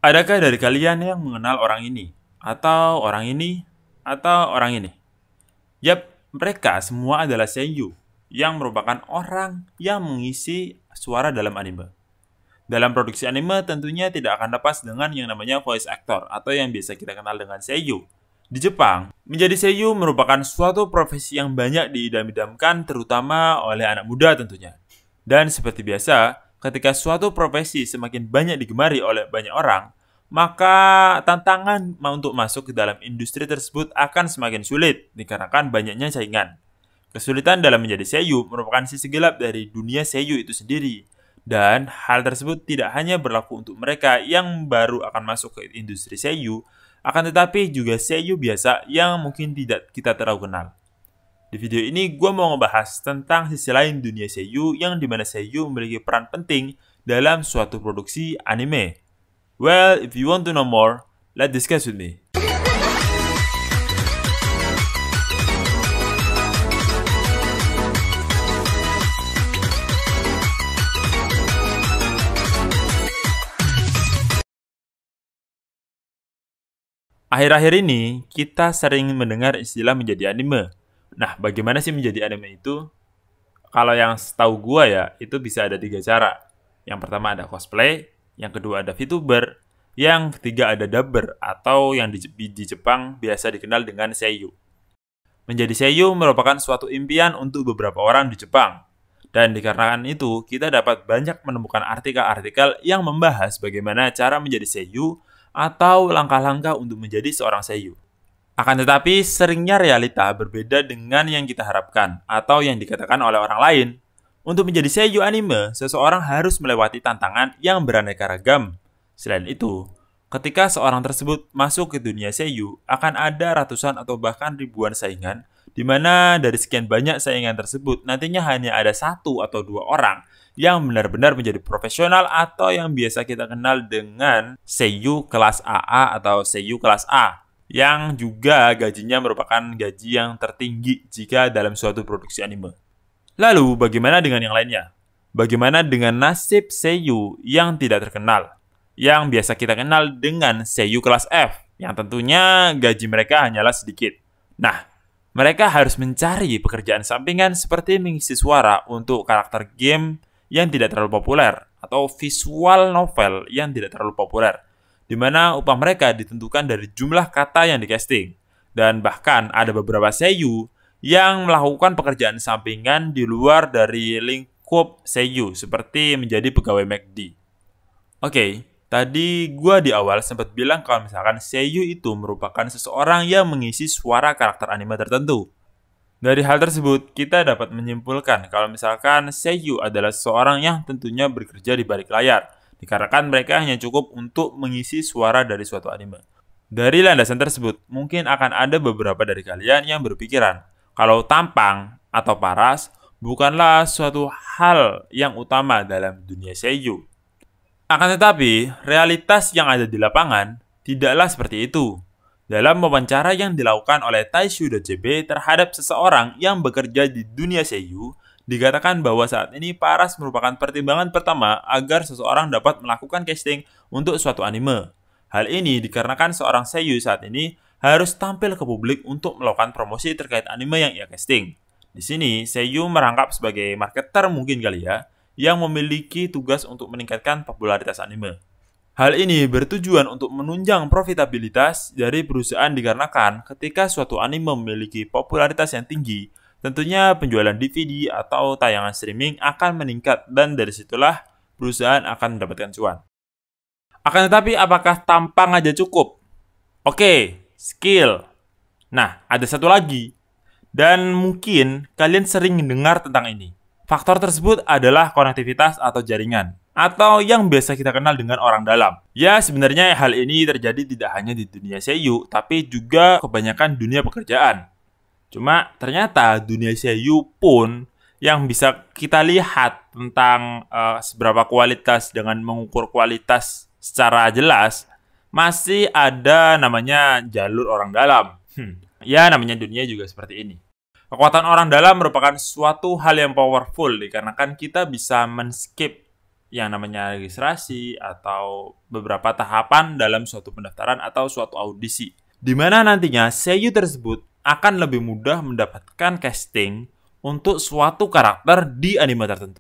Adakah dari kalian yang mengenal orang ini? Atau orang ini? Atau orang ini? Yap, mereka semua adalah seiyuu yang merupakan orang yang mengisi suara dalam anime. Dalam produksi anime tentunya tidak akan lepas dengan yang namanya voice actor atau yang biasa kita kenal dengan seiyuu. Di Jepang, menjadi seiyuu merupakan suatu profesi yang banyak diidam-idamkan terutama oleh anak muda tentunya. Dan seperti biasa, ketika suatu profesi semakin banyak digemari oleh banyak orang, maka tantangan untuk masuk ke dalam industri tersebut akan semakin sulit dikarenakan banyaknya saingan. Kesulitan dalam menjadi seiyuu merupakan sisi gelap dari dunia seiyuu itu sendiri. Dan hal tersebut tidak hanya berlaku untuk mereka yang baru akan masuk ke industri seiyuu, akan tetapi juga seiyuu biasa yang mungkin tidak kita terlalu kenal. Di video ini gue mau ngebahas tentang sisi lain dunia seiyuu yang dimana seiyuu memiliki peran penting dalam suatu produksi anime. Well, if you want to know more, let's discuss with me. Akhir-akhir ini, kita sering mendengar istilah menjadi anime. Nah, bagaimana sih menjadi anime itu? Kalau yang setahu gua ya, itu bisa ada 3 cara. Yang pertama ada cosplay, yang kedua ada VTuber, yang ketiga ada dubber atau yang di Jepang biasa dikenal dengan seiyuu. Menjadi seiyuu merupakan suatu impian untuk beberapa orang di Jepang. Dan dikarenakan itu, kita dapat banyak menemukan artikel-artikel yang membahas bagaimana cara menjadi seiyuu atau langkah-langkah untuk menjadi seorang seiyuu. Akan tetapi, seringnya realita berbeda dengan yang kita harapkan atau yang dikatakan oleh orang lain. Untuk menjadi seiyuu anime, seseorang harus melewati tantangan yang beraneka ragam. Selain itu, ketika seorang tersebut masuk ke dunia seiyuu, akan ada ratusan atau bahkan ribuan saingan, di mana dari sekian banyak saingan tersebut nantinya hanya ada 1 atau 2 orang yang benar-benar menjadi profesional atau yang biasa kita kenal dengan seiyuu kelas AA atau seiyuu kelas A, yang juga gajinya merupakan gaji yang tertinggi jika dalam suatu produksi anime. Lalu, bagaimana dengan yang lainnya? Bagaimana dengan nasib seiyuu yang tidak terkenal, yang biasa kita kenal dengan seiyuu kelas F, yang tentunya gaji mereka hanyalah sedikit? Nah, mereka harus mencari pekerjaan sampingan seperti mengisi suara untuk karakter game yang tidak terlalu populer atau visual novel yang tidak terlalu populer, di mana upah mereka ditentukan dari jumlah kata yang di-casting. Dan bahkan ada beberapa seiyuu yang melakukan pekerjaan sampingan di luar dari lingkup seiyuu, seperti menjadi pegawai McD. Oke, tadi gue di awal sempat bilang kalau misalkan seiyuu itu merupakan seseorang yang mengisi suara karakter anime tertentu. Dari hal tersebut, kita dapat menyimpulkan kalau misalkan seiyuu adalah seseorang yang tentunya bekerja di balik layar, dikarenakan mereka hanya cukup untuk mengisi suara dari suatu anime. Dari landasan tersebut, mungkin akan ada beberapa dari kalian yang berpikiran kalau tampang atau paras bukanlah suatu hal yang utama dalam dunia seiyuu. Akan tetapi, realitas yang ada di lapangan tidaklah seperti itu. Dalam wawancara yang dilakukan oleh Taishu.jb terhadap seseorang yang bekerja di dunia seiyuu, dikatakan bahwa saat ini paras merupakan pertimbangan pertama agar seseorang dapat melakukan casting untuk suatu anime. Hal ini dikarenakan seorang seiyuu saat ini harus tampil ke publik untuk melakukan promosi terkait anime yang ia casting. Di sini, seiyuu merangkap sebagai marketer mungkin kali ya, yang memiliki tugas untuk meningkatkan popularitas anime. Hal ini bertujuan untuk menunjang profitabilitas dari perusahaan dikarenakan ketika suatu anime memiliki popularitas yang tinggi, tentunya penjualan DVD atau tayangan streaming akan meningkat dan dari situlah perusahaan akan mendapatkan cuan. Akan tetapi apakah tampang aja cukup? Oke, skill. Nah, ada satu lagi. Dan mungkin kalian sering mendengar tentang ini. Faktor tersebut adalah konektivitas atau jaringan, atau yang biasa kita kenal dengan orang dalam. Ya, sebenarnya hal ini terjadi tidak hanya di dunia seiyuu, tapi juga kebanyakan dunia pekerjaan. Cuma ternyata dunia seiyuu pun yang bisa kita lihat tentang seberapa kualitas dengan mengukur kualitas secara jelas, masih ada namanya jalur orang dalam. Ya, namanya dunia juga seperti ini. Kekuatan orang dalam merupakan suatu hal yang powerful dikarenakan kita bisa men-skip yang namanya registrasi atau beberapa tahapan dalam suatu pendaftaran atau suatu audisi. Di mana nantinya seiyu tersebut akan lebih mudah mendapatkan casting untuk suatu karakter di anime tertentu.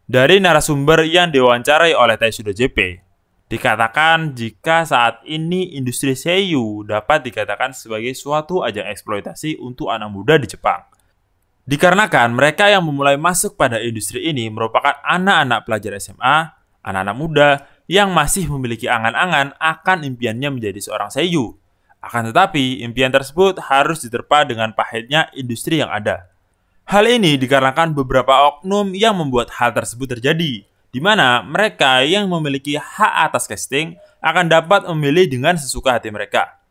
Dari narasumber yang diwawancarai oleh Taisuda JP, dikatakan jika saat ini industri seiyu dapat dikatakan sebagai suatu ajang eksploitasi untuk anak muda di Jepang. Dikarenakan mereka yang memulai masuk pada industri ini merupakan anak-anak pelajar SMA, anak-anak muda yang masih memiliki angan-angan akan impiannya menjadi seorang seiyu. Akan tetapi, impian tersebut harus diterpa dengan pahitnya industri yang ada. Hal ini dikarenakan beberapa oknum yang membuat hal tersebut terjadi, di mana mereka yang memiliki hak atas casting akan dapat memilih dengan sesuka hati mereka.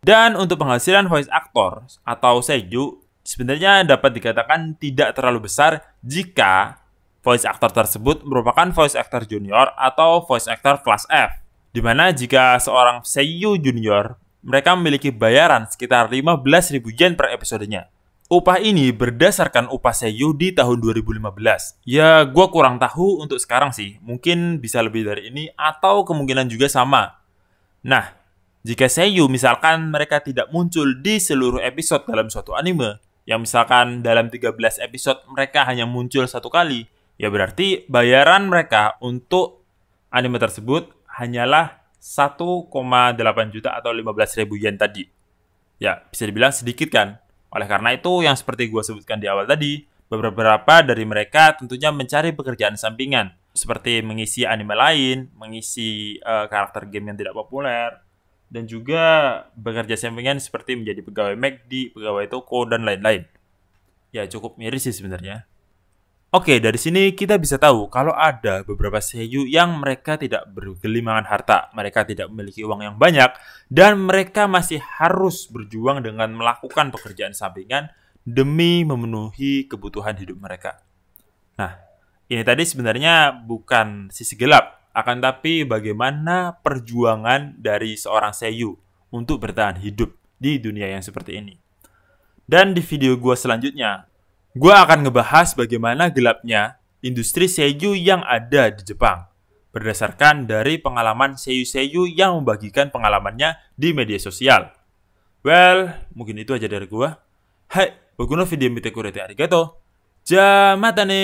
Dan untuk penghasilan voice actor atau seiyu, sebenarnya dapat dikatakan tidak terlalu besar jika voice actor tersebut merupakan voice actor junior atau voice actor kelas F. Di mana jika seorang seiyu junior, mereka memiliki bayaran sekitar 15.000 yen per episodenya. Upah ini berdasarkan upah seiyu di tahun 2015. Ya, gue kurang tahu untuk sekarang sih. Mungkin bisa lebih dari ini atau kemungkinan juga sama. Nah, jika seiyu misalkan mereka tidak muncul di seluruh episode dalam suatu anime, yang misalkan dalam 13 episode mereka hanya muncul satu kali, ya berarti bayaran mereka untuk anime tersebut hanyalah 1,8 juta atau 15.000 yen tadi. Ya, bisa dibilang sedikit kan? Oleh karena itu, yang seperti gue sebutkan di awal tadi, beberapa dari mereka tentunya mencari pekerjaan sampingan, seperti mengisi anime lain, mengisi karakter game yang tidak populer, dan juga bekerja sampingan seperti menjadi pegawai McD, pegawai toko, dan lain-lain. Ya, cukup miris sih sebenarnya. Oke, dari sini kita bisa tahu kalau ada beberapa seiyu yang mereka tidak bergelimangan harta, mereka tidak memiliki uang yang banyak, dan mereka masih harus berjuang dengan melakukan pekerjaan sampingan demi memenuhi kebutuhan hidup mereka. Nah, ini tadi sebenarnya bukan sisi gelap, akan tapi bagaimana perjuangan dari seorang seiyu untuk bertahan hidup di dunia yang seperti ini. Dan di video gue selanjutnya, gue akan ngebahas bagaimana gelapnya industri seiyu yang ada di Jepang. Berdasarkan dari pengalaman seiyu-seiyu yang membagikan pengalamannya di media sosial. Well, mungkin itu aja dari gue. Hai, baguno video mite kurete arigato. Jamatane.